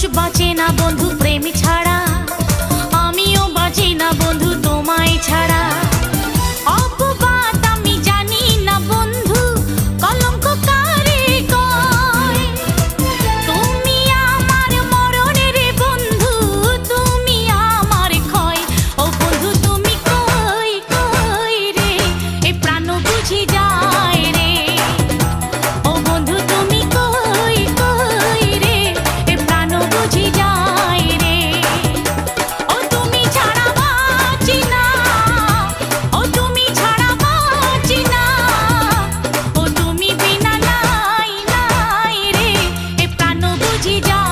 বাঁচে না বন্ধু প্রেম ছাড়া, আমিও বাঁচি না বন্ধু তোমায় ছাড়া। অপবাদ আমি জানি না বন্ধু, কলঙ্ক কারে কয়। তুমি আমার মরণের বন্ধু, তুমি আমার ক্ষয়। ও বন্ধু তুমি কই কই রে, এ প্রাণ বুঝি যায় রে। ও বন্ধু তুমি কই কই রে, এ প্রাণ বুঝি যায় রে। ও তুমি ছাড়া বাঁচি না, ও তুমি ছাড়া বাঁচি না। ও তুমি বিনা নাই নাই রে, এ প্রাণ বুঝি যায়।